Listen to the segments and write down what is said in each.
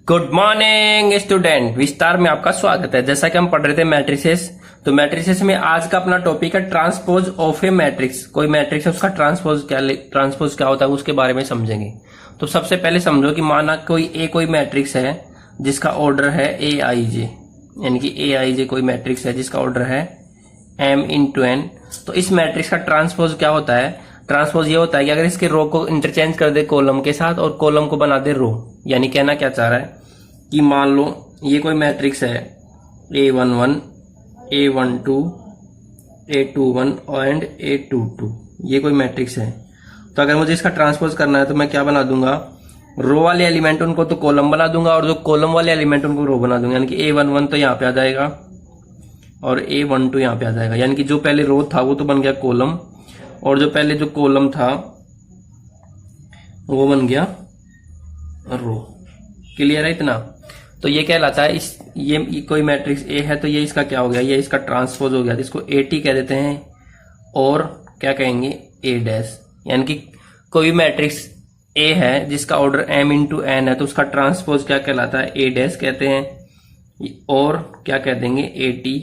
Good morning student, विस्तार में आपका स्वागत है। जैसा कि हम पढ़ रहे थे मैट्रिसेस, तो मैट्रिसेस में आज का अपना टॉपिक है ट्रांसपोज ऑफ ए मैट्रिक्स। कोई मैट्रिक्स है उसका ट्रांसपोज क्या होता है उसके बारे में समझेंगे। तो सबसे पहले समझो कि माना कोई मैट्रिक्स है जिसका ऑर्डर है ए आई जे, यानी कि ए आई जे कोई मैट्रिक्स है जिसका ऑर्डर है m इंटू एन। तो इस मैट्रिक्स का ट्रांसपोज क्या होता है? ट्रांसपोज ये होता है कि अगर इसके रो को इंटरचेंज कर दे कॉलम के साथ और कॉलम को बना दे रो। यानी कहना क्या चाह रहा है कि मान लो ये कोई मैट्रिक्स है A11, A12, A21 and A22, ये कोई मैट्रिक्स है। तो अगर मुझे इसका ट्रांसपोज करना है तो मैं क्या बना दूंगा, रो वाले एलिमेंट उनको तो कॉलम बना दूंगा और जो कॉलम वाले एलिमेंट उनको रो बना दूंगा। यानी कि A11 तो यहाँ पे आ जाएगा और A12 यहाँ पे आ जाएगा। यानी कि जो पहले रो था वो तो बन गया कॉलम और जो पहले जो कॉलम था वो बन गया रो। क्लियर है इतना? तो ये कहलाता है ये कोई मैट्रिक्स ए है तो ये इसका क्या हो गया, ये इसका ट्रांसपोज हो गया। इसको AT कह देते हैं और क्या कहेंगे A डैश। यानी कि कोई मैट्रिक्स ए है जिसका ऑर्डर m इंटू एन है तो उसका ट्रांसपोज क्या कहलाता है, A डैश कहते हैं। और क्या कह देंगे AT।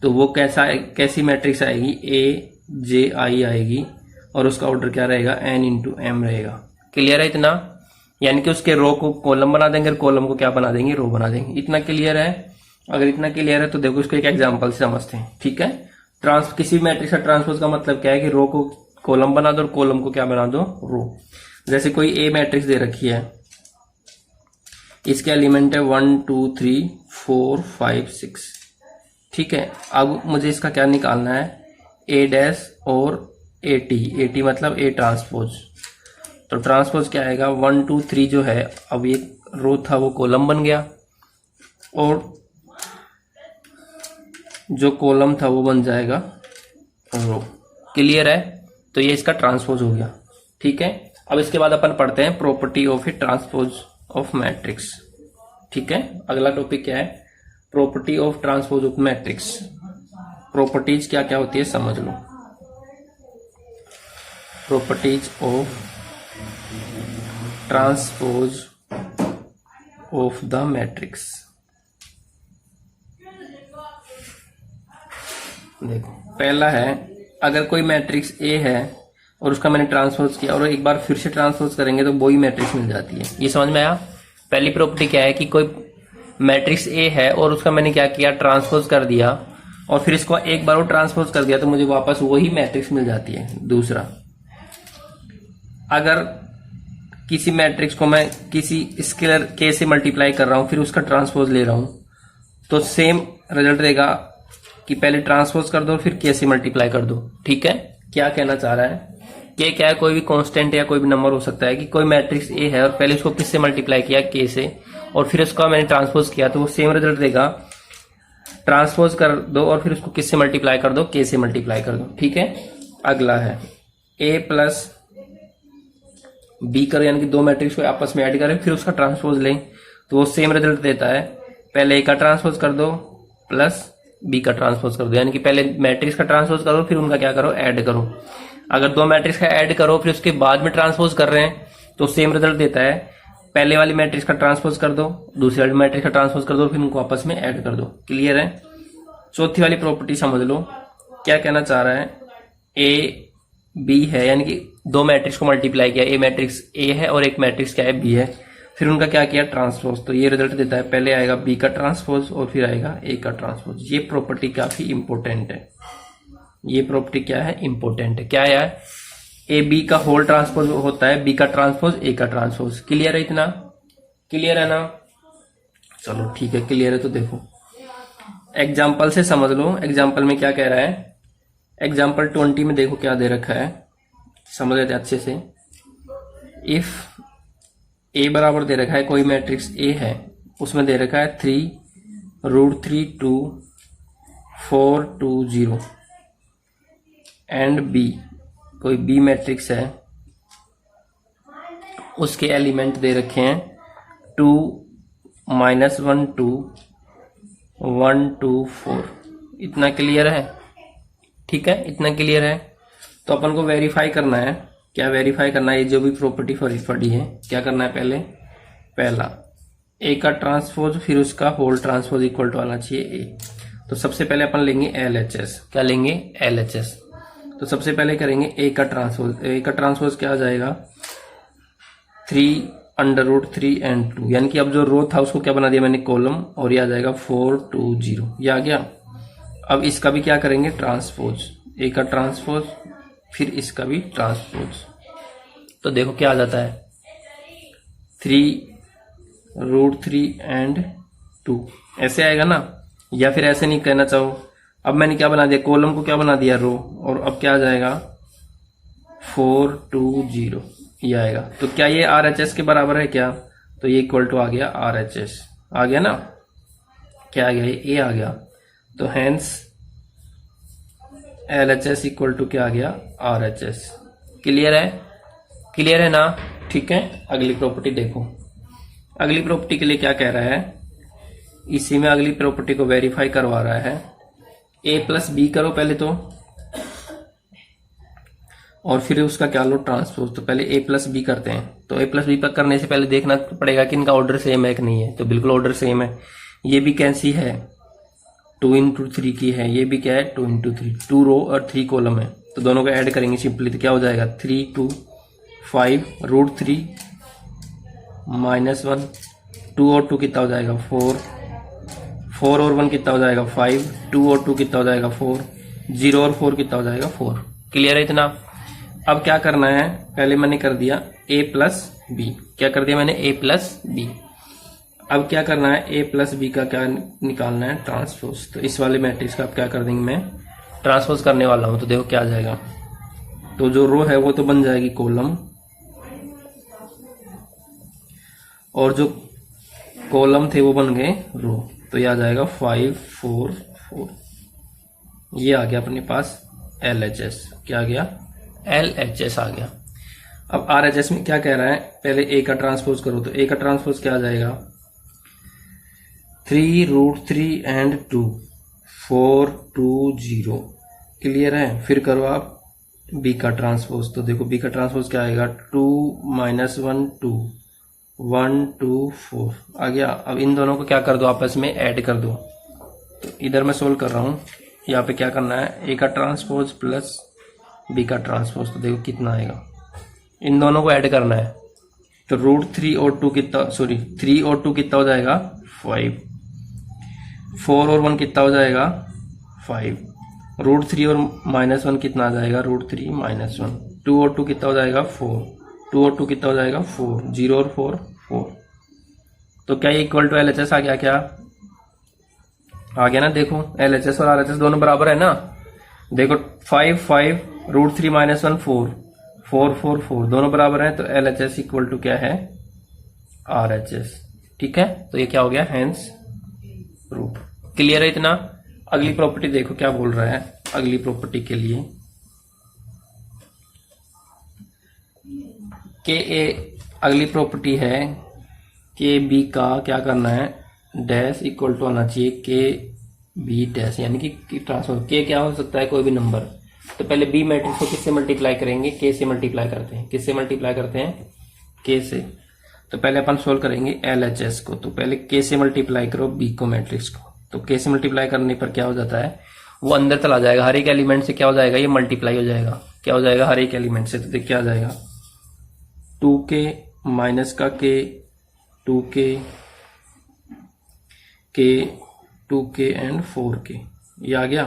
तो वो कैसी मैट्रिक्स आएगी, AJI आएगी और उसका ऑर्डर क्या रहेगा, n इंटू एम रहेगा। क्लियर है इतना? यानी कि उसके रो को कॉलम बना देंगे और कॉलम को क्या बना देंगे, रो बना देंगे। इतना क्लियर है? अगर इतना क्लियर है तो देखो इसको एक एग्जांपल से समझते हैं। ठीक है, किसी मैट्रिक्स का ट्रांसपोज का मतलब क्या है कि रो को कॉलम बना दो और कॉलम को क्या बना दो, रो। जैसे कोई ए मैट्रिक्स दे रखी है, इसके एलिमेंट है 1 2 3 4 5 6। ठीक है, अब मुझे इसका क्या निकालना है, ए डैश और AT मतलब ए ट्रांसपोज। तो ट्रांसपोज क्या आएगा, 1 2 3 जो है, अब ये रो था वो कॉलम बन गया और जो कॉलम था वो बन जाएगा रो। क्लियर है? तो ये इसका ट्रांसपोज हो गया। ठीक है, अब इसके बाद अपन पढ़ते हैं property of a transpose of matrix. ठीक है, अगला टॉपिक क्या है, property of transpose of matrix. Properties क्या क्या होती है समझ लो। Properties of transpose of the matrix. देखो, पहला है अगर कोई मैट्रिक्स ए है और उसका मैंने ट्रांसपोज किया और एक बार फिर से ट्रांसपोज करेंगे तो वही मैट्रिक्स मिल जाती है। ये समझ में आया? पहली प्रॉपर्टी क्या है कि कोई मैट्रिक्स ए है और उसका मैंने क्या किया, ट्रांसपोज कर दिया और फिर इसको एक बार वो ट्रांसपोज कर दिया तो मुझे वापस वही मैट्रिक्स मिल जाती है। दूसरा, अगर किसी मैट्रिक्स को मैं किसी स्केलर के से मल्टीप्लाई कर रहा हूं फिर उसका ट्रांसपोज ले रहा हूं तो सेम रिजल्ट देगा कि पहले ट्रांसपोज कर दो फिर के से मल्टीप्लाई कर दो। ठीक है, क्या कहना चाह रहा है, के क्या है, कोई भी कांस्टेंट या कोई भी नंबर हो सकता है कि कोई मैट्रिक्स ए है और पहले उसको किससे मल्टीप्लाई किया, के से, और फिर उसका मैंने ट्रांसपोज किया तो वो सेम रिजल्ट देगा। ट्रांसपोज कर दो और फिर उसको किससे मल्टीप्लाई कर दो, के से मल्टीप्लाई कर दो। ठीक है, अगला है ए प्लस बी करो, यानी कि दो मैट्रिक्स को आपस में ऐड करें फिर उसका ट्रांसपोज लें तो वो सेम रिजल्ट देता है। पहले ए का ट्रांसपोज कर दो प्लस बी का ट्रांसपोज कर दो, यानी कि पहले मैट्रिक्स का ट्रांसपोज करो फिर उनका क्या करो, ऐड करो। अगर दो मैट्रिक्स का ऐड करो फिर उसके बाद में ट्रांसपोज कर रहे हैं तो सेम रिजल्ट देता है। पहले वाली मैट्रिक्स का ट्रांसपोज कर दो, दूसरी वाली मैट्रिक्स का ट्रांसपोज कर दो, फिर उनको आपस में ऐड कर दो। क्लियर है? चौथी वाली प्रॉपर्टी समझ लो, क्या कहना चाह रहा है, ए बी है, यानी कि दो मैट्रिक्स को मल्टीप्लाई किया, ए मैट्रिक्स ए है और एक मैट्रिक्स क्या है, बी है, फिर उनका क्या किया, ट्रांसपोज। तो ये रिजल्ट देता है, पहले आएगा बी का ट्रांसपोज और फिर आएगा ए का ट्रांसपोज। ये प्रॉपर्टी काफी इंपॉर्टेंट है। ये प्रॉपर्टी क्या है, इंपॉर्टेंट है। क्या है, ए बी का होल ट्रांसपोज होता है, बी का ट्रांसपोज ए का ट्रांसपोज। क्लियर है इतना? क्लियर है ना? चलो ठीक है, क्लियर है तो देखो एग्जाम्पल से समझ लो। एग्जाम्पल में क्या कह रहा है, एग्जाम्पल 20 में देखो क्या दे रखा है, समझ लेते अच्छे से। इफ ए बराबर दे रखा है, कोई मैट्रिक्स ए है उसमें दे रखा है 3√3 2 4 2 0 एंड बी, कोई बी मैट्रिक्स है उसके एलिमेंट दे रखे हैं 2 -1 2 1 2 4। इतना क्लियर है? ठीक है, इतना क्लियर है। तो अपन को वेरीफाई करना है, क्या वेरीफाई करना है, ये जो भी प्रॉपर्टी पड़ी है क्या करना है, पहला ए का ट्रांसपोज फिर उसका होल ट्रांसपोज इक्वल टू आना चाहिए ए। तो सबसे पहले अपन लेंगे LHS। क्या लेंगे? LHS। तो सबसे पहले करेंगे ए का ट्रांसपोज। ए का ट्रांसपोज क्या आ जाएगा? 3√3 and 2, यानी कि अब जो रो था उसको क्या बना दिया मैंने? कॉलम। और ये आ जाएगा 4 2 0, ये आ गया। अब इसका भी क्या करेंगे? ट्रांसपोज। ए का ट्रांसपोज फिर इसका भी ट्रांसपोज। तो देखो क्या आ जाता है? 3√3 and 2 ऐसे आएगा ना, या फिर ऐसे नहीं कहना चाहो। अब मैंने क्या बना दिया? कॉलम को क्या बना दिया? रो। और अब क्या आ जाएगा? 4 2 0, ये आएगा। तो क्या ये RHS के बराबर है क्या? तो ये इक्वल टू आ गया RHS। आ गया ना? क्या आ गया? ये A आ गया। तो हेंस LHS इक्वल टू क्या आ गया? RHS। क्लियर है? क्लियर है ना? ठीक है। अगली प्रॉपर्टी देखो। अगली प्रॉपर्टी के लिए क्या कह रहा है? इसी में अगली प्रॉपर्टी को वेरीफाई करवा रहा है। A+B करो पहले तो, और फिर उसका क्या लो? ट्रांसपोज। तो पहले A+B करते हैं। तो A+B पर करने से पहले देखना पड़ेगा कि इनका ऑर्डर सेम है कि नहीं है। तो बिल्कुल ऑर्डर सेम है। ये भी कैसी है? 2 into 3 की है। ये भी क्या है? 2 into 3। 2 रो और 3 कॉलम है। तो दोनों को ऐड करेंगे सिंपली। तो क्या हो जाएगा? 3 2 5 √3 -1। 2 और 2 कितना हो जाएगा? 4। 4 और 1 कितना हो जाएगा? 5। 2 और 2 कितना हो जाएगा? 4। 0 और 4 कितना हो जाएगा? 4। क्लियर है इतना? अब क्या करना है? पहले मैंने कर दिया A+B। क्या कर दिया मैंने? A+B। अब क्या करना है? A+B का क्या निकालना है? ट्रांसपोज। तो इस वाले मैट्रिक्स का अब क्या कर देंगे? मैं ट्रांसपोज करने वाला हूं। तो देखो क्या आ जाएगा। तो जो रो है वो तो बन जाएगी कॉलम, और जो कॉलम थे वो बन गए रो। तो ये आ जाएगा 5 4 4। ये आ गया अपने पास LHS। क्या आ गया? LHS आ गया। अब RHS में क्या कह रहा है? पहले A का ट्रांसपोज करो। तो A का ट्रांसपोज क्या आ जाएगा? 3√3 and 2 4 2 0। क्लियर है? फिर करो आप B का ट्रांसपोज। तो देखो B का ट्रांसपोज क्या आएगा? 2 -1 2 1 2 4 आ गया। अब इन दोनों को क्या कर दो? आपस में ऐड कर दो। तो इधर मैं सोल्व कर रहा हूं। यहाँ पे क्या करना है? A का ट्रांसपोज प्लस B का ट्रांसपोज। तो देखो कितना आएगा। इन दोनों को ऐड करना है। तो √3 और 2 कितना? 3 और 2 कितना हो जाएगा? 5। 4 और 1 कितना हो जाएगा? 5। √3 और -1 कितना आ जाएगा? √3 -1। 2 और 2 कितना हो जाएगा? 4। 2 और 2 कितना हो जाएगा? 4। 0 और 4 4। तो क्या ये इक्वल टू LHS आ गया? क्या आ गया ना? देखो LHS और RHS दोनों बराबर है ना। देखो 5 5 √3 -1 4 4 4 4 दोनों बराबर है। तो LHS इक्वल टू क्या है? RHS। ठीक है। तो ये क्या हो गया? Hence proof. क्लियर है इतना? अगली प्रॉपर्टी देखो क्या बोल रहा है। अगली प्रॉपर्टी के लिए अगली प्रॉपर्टी है B का क्या करना है? डैश इक्वल टू आना चाहिए B डैश, यानी कि ट्रांसफर क्या हो सकता है? कोई भी नंबर। तो पहले B मैट्रिक्स को किससे मल्टीप्लाई करेंगे? K से मल्टीप्लाई करते हैं। किससे मल्टीप्लाई करते हैं? K से। तो पहले अपन सोल्व करेंगे LHS को। तो पहले K से मल्टीप्लाई करो B को, मैट्रिक्स को। तो K से मल्टीप्लाई करने पर क्या हो जाता है? वो अंदर चला जाएगा। हर एक एलिमेंट से क्या हो जाएगा? ये मल्टीप्लाई हो जाएगा। क्या हो जाएगा? हर एक एलिमेंट से। तो देख क्या आ जाएगा? 2K माइनस का K 2K K 2K and 4K, ये आ गया।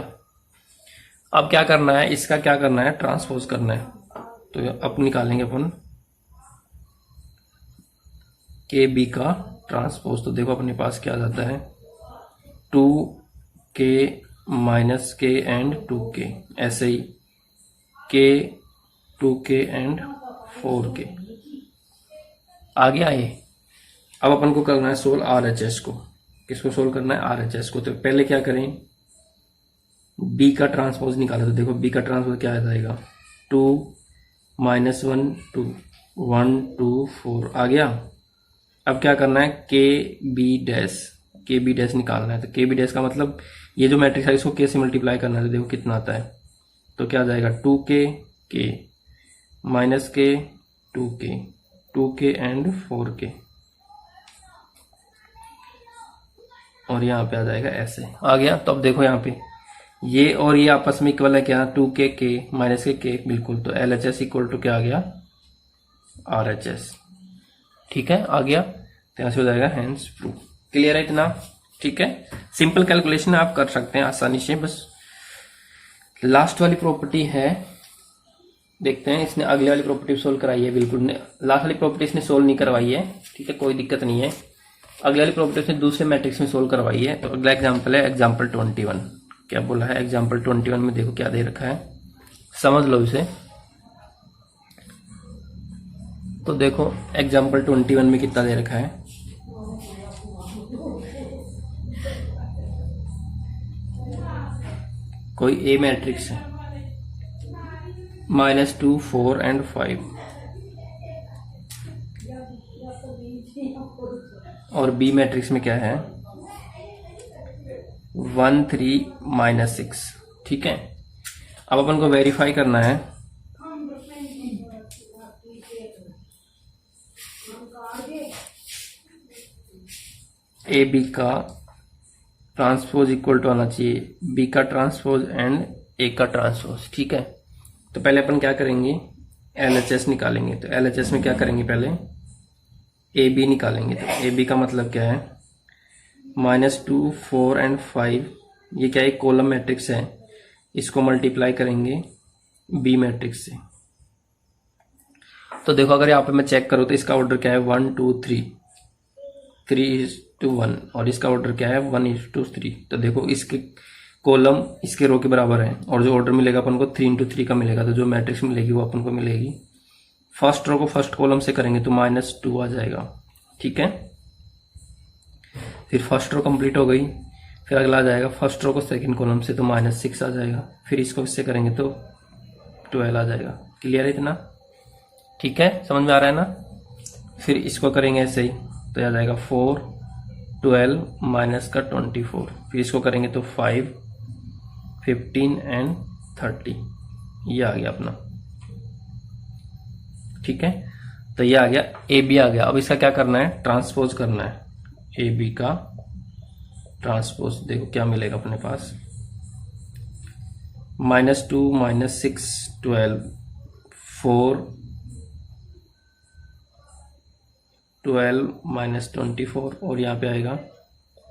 अब क्या करना है? इसका क्या करना है? ट्रांसपोज करना है। तो अब निकालेंगे अपन KB का ट्रांसपोज। तो देखो अपने पास क्या आ जाता है? 2K minus K and 2K, ऐसे ही K 2K एंड 4K आ गया ये। अब अपन को करना है सोल्व RHS को। किसको सोल्व करना है? RHS को। तो पहले क्या करें? B का ट्रांसपोज निकाले। तो देखो B का ट्रांसपोज क्या आ जाएगा? 2 -1 2 1 2 4 आ गया। अब क्या करना है? KB डैश निकालना है। तो KB डैश का मतलब ये जो मैट्रिक्स है इसको K से मल्टीप्लाई करना है। तो देखो कितना आता है। तो क्या आ जाएगा? 2K K minus K 2K 2K and 4K और यहाँ पे आ जाएगा ऐसे, आ गया। तो अब देखो यहाँ पे ये और ये आपस में इक्वल है क्या, 2k माइनस के बिल्कुल। तो LHS इक्वल टू क्या आ गया, RHS। ठीक है, आ गया। तो यहाँ से हो जाएगा हैंस प्रूफ। क्लियर है इतना? ठीक है, सिंपल कैलकुलेशन आप कर सकते हैं आसानी से। बस लास्ट वाली प्रॉपर्टी है, देखते हैं। इसने अगले वाली प्रॉपर्टी सोल्व कराई है, बिल्कुल लास्ट वाली प्रॉपर्टी इसने सोल्व नहीं करवाई है। ठीक है, कोई दिक्कत नहीं है। अगले वाली प्रॉपर्टी इसने दूसरे मैट्रिक्स में सोल्व करवाई है। तो अगला एग्जाम्पल है एग्जाम्पल 21। क्या बोला है एग्जाम्पल 21 में, देखो क्या दे रखा है, समझ लो इसे। तो देखो एग्जाम्पल 21 में कितना दे रखा है, कोई ए मैट्रिक्स है, -2, 4 एंड 5, और बी मैट्रिक्स में क्या है 1, 3, -6। ठीक है, अब अपन को वेरीफाई करना है ए बी का ट्रांसपोज इक्वल टू आना चाहिए बी का ट्रांसपोज एंड ए का ट्रांसपोज। ठीक है, तो पहले अपन क्या करेंगे, LHS निकालेंगे। तो LHS में क्या करेंगे, पहले ए बी निकालेंगे। तो ए बी का मतलब क्या है, -2, 4 एंड 5, ये क्या है कॉलम मैट्रिक्स है, इसको मल्टीप्लाई करेंगे बी मैट्रिक्स से। तो देखो अगर यहाँ पे मैं चेक करूँ तो इसका ऑर्डर क्या है 1, 2, 3, 3:1, और इसका ऑर्डर क्या है 1:3। तो देखो इसके कॉलम इसके रो के बराबर है, और जो ऑर्डर मिलेगा अपन को 3:3 का मिलेगा। तो जो मैट्रिक्स मिलेगी वो अपन को मिलेगी, फर्स्ट रो को फर्स्ट कॉलम से करेंगे तो -2 आ जाएगा। ठीक है, फिर फर्स्ट रो कंप्लीट हो गई, फिर अगला आ जाएगा फर्स्ट रो को सेकंड कॉलम से तो -6 आ जाएगा, फिर इसको इससे करेंगे तो 12 आ जाएगा। क्लियर है इतना? ठीक है, समझ में आ रहा है ना? फिर इसको करेंगे ऐसे ही, तो आ जाएगा 4, 12 माइनस का 24, फिर इसको करेंगे तो 5, 15 एंड 30, ये आ गया अपना। ठीक है, तो ये आ गया, ए बी आ गया। अब इसका क्या करना है, ट्रांसपोज करना है, ए बी का ट्रांसपोज। देखो क्या मिलेगा अपने पास, -2, -6, 12, 4, 12 -24, और यहाँ पे आएगा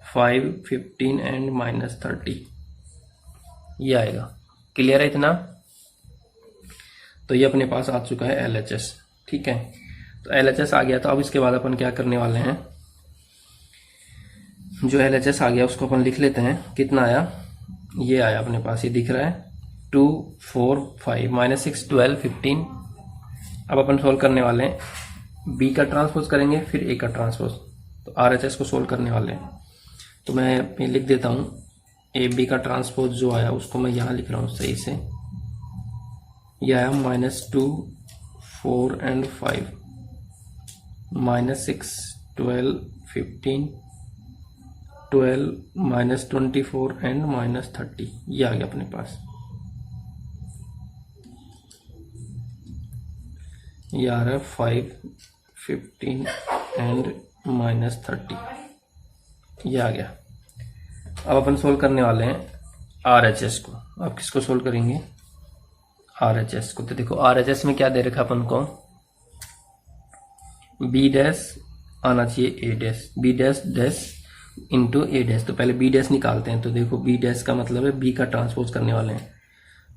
5, 15 एंड -30, ये आएगा। क्लियर है इतना? तो ये अपने पास आ चुका है LHS। ठीक है, तो LHS आ गया। तो अब इसके बाद अपन क्या करने वाले हैं, जो LHS आ गया उसको अपन लिख लेते हैं। कितना आया, ये आया अपने पास, ये दिख रहा है 2, 4, 5, -6, 12, 15। अब अपन सोल्व करने वाले हैं, बी का ट्रांसपोज करेंगे फिर ए का ट्रांसपोज। तो RHS को सोल्व करने वाले हैं। तो मैं लिख देता हूँ, ए बी का ट्रांसपोज जो आया उसको मैं यहाँ लिख रहा हूँ सही से। यह आया -2, 4 एंड 5, -6, 12, 15, 12, -24 एंड -30, ये आ गया अपने पास। ये आ रहा है 5, 15 एंड -30, ये आ गया। अब अपन सोल्व करने वाले हैं RHS को। अब किसको सोल्व करेंगे, RHS को। तो देखो RHS में क्या दे रखा अपन को, B डैश आना चाहिए A dash, B dash dash into A dash. तो पहले B डैश निकालते हैं। तो देखो B डैश का मतलब है B का ट्रांसपोज करने वाले हैं।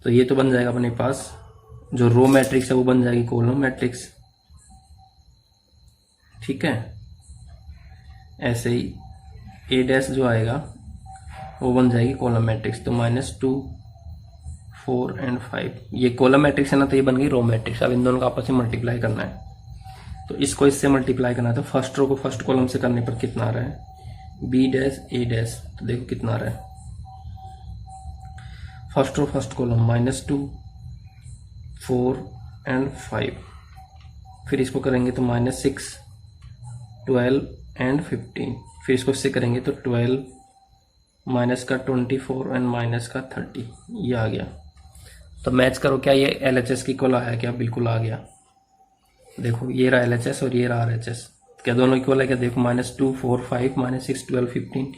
तो ये तो बन जाएगा अपने पास, जो रो मैट्रिक्स है वो बन जाएगी कॉलम मैट्रिक्स। ठीक है, ऐसे ही A डैश जो आएगा वो बन जाएगी कॉलम मैट्रिक्स। तो -2, 4 एंड 5, ये कॉलम मैट्रिक्स है ना, तो ये बन गई रो मैट्रिक्स। अब इन दोनों को आपस में मल्टीप्लाई करना है। तो इसको इससे मल्टीप्लाई करना है। तो फर्स्ट रो को फर्स्ट कॉलम से करने पर कितना आ रहा है, B डैश A डैश। तो देखो कितना आ रहा है, first row first column -2, 4 and 5, फिर इसको करेंगे तो -6, 12 एंड 15, फिर इसको इससे करेंगे तो 12 माइनस का 24 एंड माइनस का 30, ये आ गया। तो मैच करो, क्या ये LHS की इक्वल आया क्या, बिल्कुल आ गया। देखो ये रहा LHS और ये रहा RHS, क्या दोनों इक्वल है क्या, देखो -2, 4, 5, -6, 12, 15,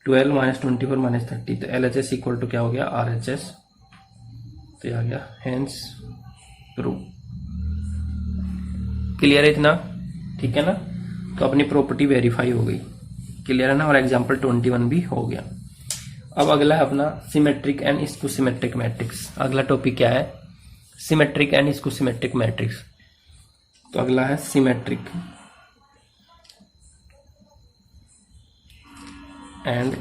12 माइनस 24 माइनस 30, तो LHS इक्वल टू क्या हो गया RHS, तो ये आ गया हेंस प्रूव। क्लियर है इतना, ठीक है ना। तो अपनी प्रॉपर्टी वेरीफाई हो गई, क्लियर है ना, और एग्जाम्पल 21 भी हो गया। अब अगला है अपना symmetric and skew symmetric matrix. अगला टॉपिक क्या है, symmetric and skew symmetric matrix. तो अगला है symmetric and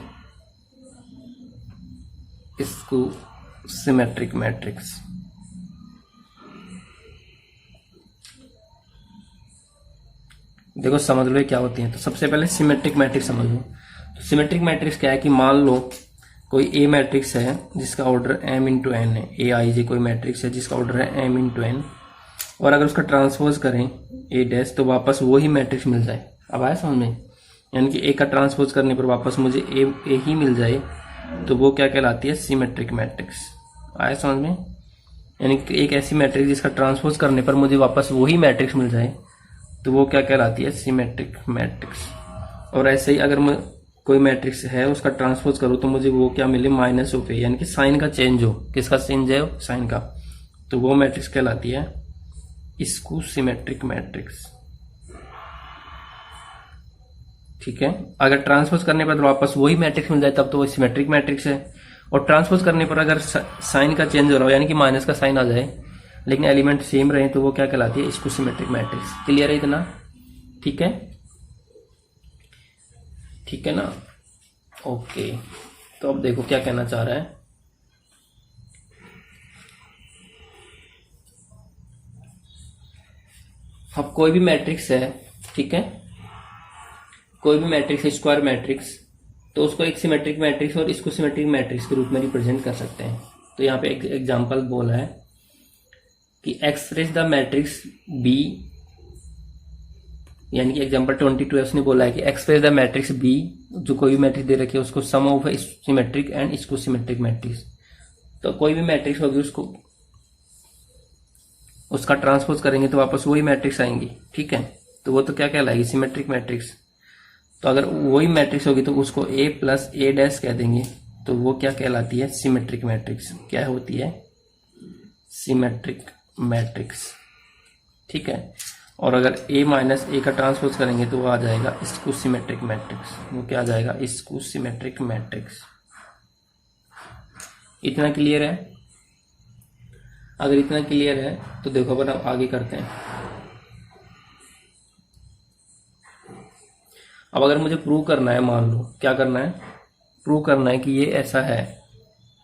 skew symmetric matrix. देखो समझ लो क्या होती है। तो सबसे पहले सिमेट्रिक मैट्रिक्स समझ लो। तो सिमेट्रिक मैट्रिक्स क्या है कि मान लो कोई ए मैट्रिक्स है जिसका ऑर्डर m इंटू एन है, ए आई जे कोई मैट्रिक्स है जिसका ऑर्डर है m इंटू एन, और अगर उसका ट्रांसपोज करें ए डैश तो वापस वही मैट्रिक्स मिल जाए। अब आया समझ में, यानी कि ए का ट्रांसपोज करने पर वापस मुझे ए ही मिल जाए, तो वो क्या कहलाती है सिमेट्रिक मैट्रिक्स। आया समझ में, यानी कि एक ऐसी मैट्रिक्स जिसका ट्रांसपोज करने पर मुझे वापस वही मैट्रिक्स मिल जाए, तो वो क्या कहलाती है सिमेट्रिक मैट्रिक्स। और ऐसे ही अगर मैं कोई मैट्रिक्स है उसका ट्रांसपोज करूं तो मुझे वो क्या मिले माइनस ऑफ ए, यानी कि साइन का चेंज हो, किसका चेंज है साइन का, तो वो मैट्रिक्स कहलाती है स्क्यू सिमेट्रिक मैट्रिक्स। ठीक है, अगर ट्रांसपोज करने पर वापस वही मैट्रिक्स मिल जाए तब तो वो सिमेट्रिक मैट्रिक्स है, और ट्रांसपोज करने पर अगर साइन का चेंज हो रहा हो यानी कि माइनस का साइन आ जाए लेकिन एलिमेंट सेम रहे तो वो क्या कहलाती है स्क्यू सिमेट्रिक मैट्रिक्स। क्लियर है इतना, ठीक है, ठीक है ना, ओके। तो अब देखो क्या कहना चाह रहा है। अब कोई भी मैट्रिक्स है, ठीक है, कोई भी मैट्रिक्स है स्क्वायर मैट्रिक्स, तो उसको एक सिमेट्रिक मैट्रिक्स और स्क्यू सिमेट्रिक मैट्रिक्स के रूप में रिप्रेजेंट कर सकते हैं। तो यहाँ पे एक एग्जांपल बोला है कि एक्सप्रेस द मैट्रिक्स बी, यानी कि एग्जांपल 22 उसने बोला है कि एक्सप्रेस द मैट्रिक्स बी, जो कोई भी मैट्रिक्स दे रखी है उसको sum of symmetric and skew symmetric matrix. तो कोई भी मैट्रिक्स होगी उसको उसका ट्रांसपोज करेंगे तो वापस वही मैट्रिक्स आएंगी, ठीक है, तो वो तो क्या कहलाएगी सिमेट्रिक मैट्रिक्स। तो अगर वही मैट्रिक्स होगी तो उसको ए प्लस ए डैश कह देंगे, तो वो क्या कहलाती है सिमेट्रिक मैट्रिक्स। क्या होती है सिमेट्रिक मैट्रिक्स, ठीक है। और अगर a माइनस ए का ट्रांसपोज करेंगे तो वो आ जाएगा स्क्यू सिमेट्रिक मैट्रिक्स। वो क्या आ जाएगा स्क्यू सिमेट्रिक मैट्रिक्स। इतना क्लियर है? अगर इतना क्लियर है तो देखो अपन अब आगे करते हैं। अब अगर मुझे प्रूव करना है, मान लो क्या करना है, प्रूव करना है कि ये ऐसा है।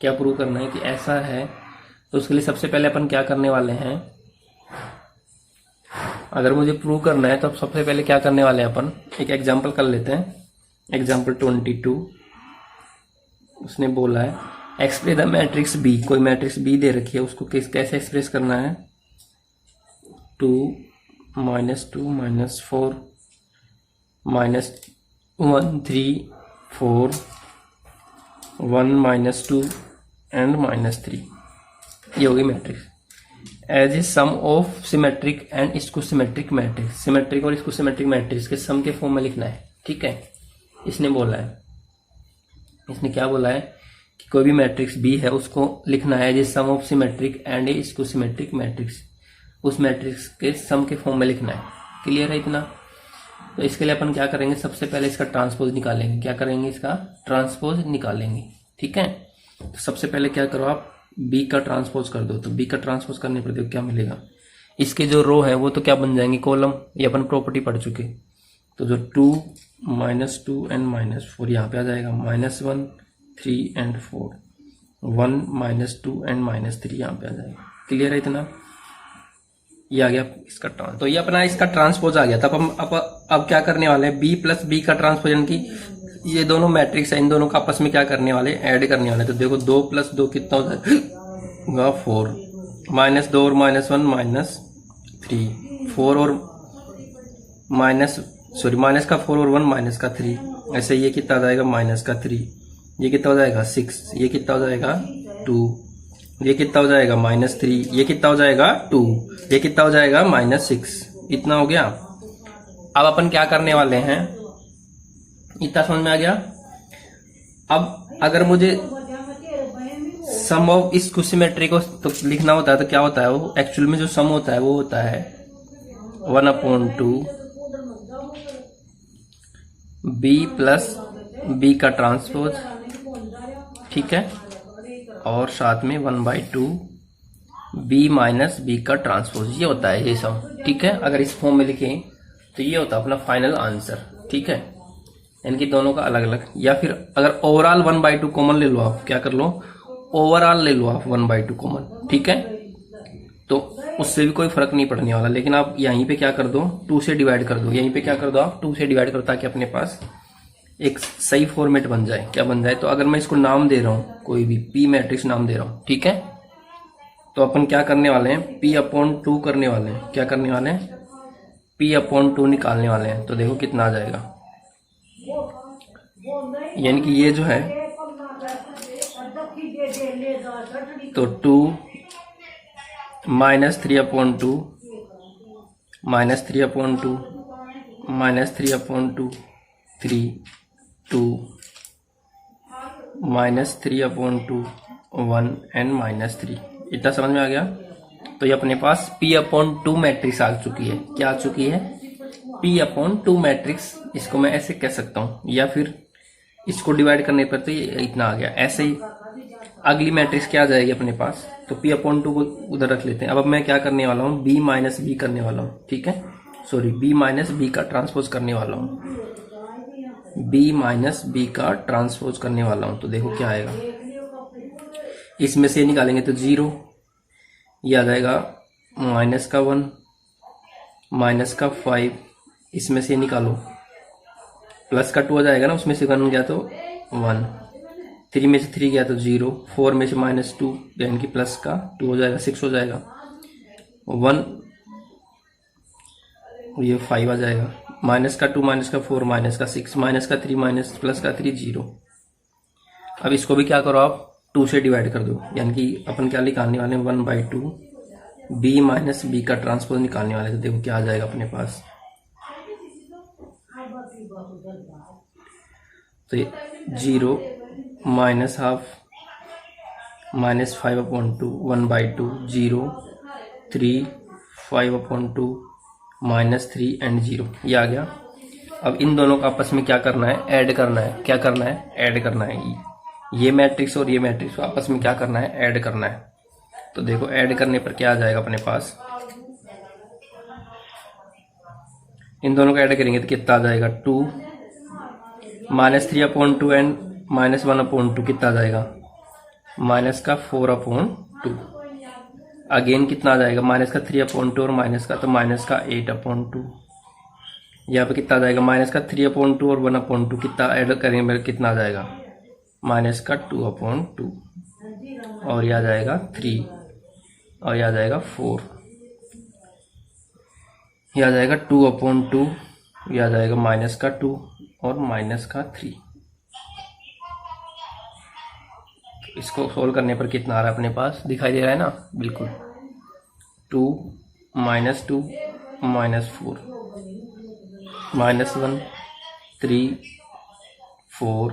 क्या प्रूव करना है कि ऐसा है, तो उसके लिए सबसे पहले अपन क्या करने वाले हैं, अगर मुझे प्रूव करना है तो अब सबसे पहले क्या करने वाले हैं अपन, एक एग्जांपल कर लेते हैं। एग्जांपल 22 उसने बोला है एक्सप्रेस द मैट्रिक्स बी, कोई मैट्रिक्स बी दे रखी है, उसको कैसे एक्सप्रेस करना है 2 -2 -4 -1 3 4 1 -2 एंड -3, ये होगी matrix as a sum of symmetric and skew symmetric matrix. Symmetric और स्क्यू सिमेट्रिक मैट्रिक्स के सम के फॉर्म में लिखना है, ठीक है। इसने बोला है, इसने क्या बोला है कि कोई भी मैट्रिक्स बी है उसको लिखना है as a sum of symmetric and a skew symmetric matrix, उस मैट्रिक्स के सम के फॉर्म में लिखना है। क्लियर है इतना? तो इसके लिए अपन क्या करेंगे, सबसे पहले इसका ट्रांसपोज निकालेंगे। क्या करेंगे, इसका ट्रांसपोज निकालेंगे, ठीक है। तो सबसे पहले क्या करो, आप बी का ट्रांसपोज कर दो। तो बी का ट्रांसपोज करने पर देखो क्या मिलेगा, इसके जो रो है वो तो क्या बन जाएंगे कॉलम, ये अपन प्रॉपर्टी पढ़ चुके। तो जो 2 -2 एंड -4 यहाँ पे आ जाएगा, -1 3 एंड 4 1 -2 एंड -3 यहाँ पे आ जाएगा। क्लियर है इतना? ये आ गया इसका ट्रांस, तो ये अपना इसका ट्रांसपोज आ गया। तब हम अब क्या करने वाले हैं, बी प्लस बी का ट्रांसपोज, यानी कि ये दोनों मैट्रिक्स है, इन दोनों का आपस में क्या करने वाले, ऐड करने वाले। तो देखो 2 + 2 कितना हो जाएगा 4, -2 और -1 -3, 4 और माइनस का 4 और 1 माइनस का 3, ऐसे ये कितना आ जाएगा -3, ये कितना हो जाएगा 6, ये कितना हो जाएगा 2, ये कितना हो जाएगा -3, ये कितना हो जाएगा 2, ये कितना हो जाएगा -6। इतना हो गया। अब अपन क्या करने वाले हैं, इतना समझ में आ गया। अब अगर मुझे सम ऑफ इस सिमेट्री को तो लिखना होता है तो क्या होता है, वो एक्चुअल में जो सम होता है वो होता है 1/2 बी प्लस बी का ट्रांसपोज, ठीक है, और साथ में 1/2 बी माइनस बी का ट्रांसपोज, ये होता है ये सम, ठीक है। अगर इस फॉर्म में लिखें तो ये होता है अपना फाइनल आंसर, ठीक है। इनकी दोनों का अलग अलग, या फिर अगर ओवरऑल 1/2 कॉमन ले लो, आप क्या कर लो, ओवरऑल ले लो आप 1/2 कॉमन, ठीक है, तो उससे भी कोई फर्क नहीं पड़ने वाला। लेकिन आप यहीं पे क्या कर दो, 2 से डिवाइड कर दो, यहीं पे क्या कर दो आप 2 से डिवाइड करो, ताकि अपने पास एक सही फॉर्मेट बन जाए। क्या बन जाए, तो अगर मैं इसको नाम दे रहा हूं, कोई भी पी मैट्रिक्स नाम दे रहा हूं, ठीक है, तो अपन क्या करने वाले हैं, P/2 करने वाले हैं। क्या करने वाले हैं, P/2 निकालने वाले हैं। तो देखो कितना आ जाएगा, यानी कि ये जो है तो 2 -3/2 -3/2 -3/2 3 2 -3/2 1 एंड -3, इतना समझ में आ गया। तो ये अपने पास P/2 मैट्रिक्स आ चुकी है। क्या आ चुकी है, P/2 मैट्रिक्स। इसको मैं ऐसे कह सकता हूं, या फिर इसको डिवाइड करने पर तो ये इतना आ गया। ऐसे ही अगली मैट्रिक्स क्या आ जाएगी अपने पास, तो P/2 को उधर रख लेते हैं। अब मैं क्या करने वाला हूँ, B माइनस बी करने वाला हूँ, ठीक है, सॉरी B माइनस बी का ट्रांसपोज करने वाला हूँ, B माइनस बी का ट्रांसपोज करने वाला हूँ। तो देखो क्या आएगा, इसमें से निकालेंगे तो 0, ये आ जाएगा -1 -5, इसमें से निकालो प्लस का 2 आ जाएगा ना, उसमें से 1 गया तो 1, 3 में से 3 गया तो 0, 4 में से -2 यानी कि प्लस का 2 हो जाएगा, 6 हो जाएगा, 1 ये 5 आ जाएगा, माइनस का 2 माइनस का 4 माइनस का 6 माइनस का 3 माइनस प्लस का 3 0। अब इसको भी क्या करो आप 2 से डिवाइड कर दो, यानी कि अपन क्या निकालने वाले हैं 1/2 बी माइनस बी का ट्रांसपोज निकालने वाले। तो देखो क्या आ जाएगा अपने पास, तो 0 -12 -5/2 1/2 0 3 5/2 -3 एंड 0, ये आ गया। अब इन दोनों को आपस में क्या करना है, ऐड करना है। क्या करना है, ऐड करना है। ये मैट्रिक्स और ये मैट्रिक्स आपस में क्या करना है, ऐड करना है। तो देखो ऐड करने पर क्या आ जाएगा अपने पास, इन दोनों को ऐड करेंगे तो कितना आ जाएगा, 2 -3/2 एंड -1/2 कितना आ जाएगा, माइनस का 4/2, अगेन कितना आ जाएगा, माइनस का 3/2 और माइनस का, तो माइनस का 8/2। यहाँ पे कितना आ जाएगा, माइनस का 3/2 और 1/2 कितना ऐड करेंगे कितना आ जाएगा, माइनस का 2/2, और यह आ जाएगा 3, और यह आ जाएगा 4, यह आ जाएगा 2/2, यह आ जाएगा माइनस का 2 और माइनस का 3। इसको सोल्व करने पर कितना आ रहा है अपने पास, दिखाई दे रहा है ना, बिल्कुल 2 -2 -4 -1 3 4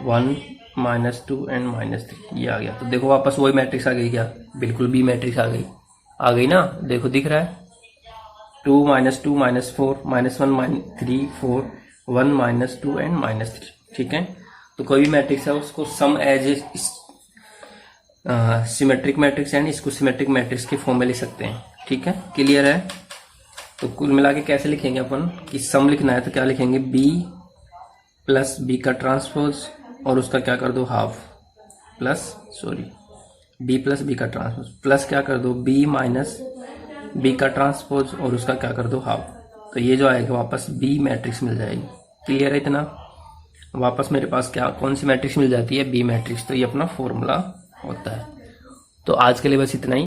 1 -2 एंड -3, ये आ गया। तो देखो वापस वही मैट्रिक्स आ गई क्या, बिल्कुल बी मैट्रिक्स आ गई ना, देखो दिख रहा है 2 -2 -4 -1 3 4 1 -2 एंड -3, ठीक है। तो कोई भी मैट्रिक्स है उसको sum as a symmetric matrix and इसको सिमेट्रिक मैट्रिक्स के फॉर्म में लिख सकते हैं, ठीक है, क्लियर है। तो कुल मिला के कैसे लिखेंगे अपन, कि सम लिखना है तो क्या लिखेंगे, बी प्लस बी का ट्रांसपोज और उसका क्या कर दो हाफ, बी प्लस बी का ट्रांसपोज प्लस क्या कर दो, बी माइनस बी का ट्रांसपोज और उसका क्या कर दो हाफ। तो ये जो आएगा वापस बी मैट्रिक्स मिल जाएगी, क्लियर है इतना। वापस मेरे पास क्या कौन सी मैट्रिक्स मिल जाती है, बी मैट्रिक्स। तो ये अपना फॉर्मूला होता है। तो आज के लिए बस इतना ही।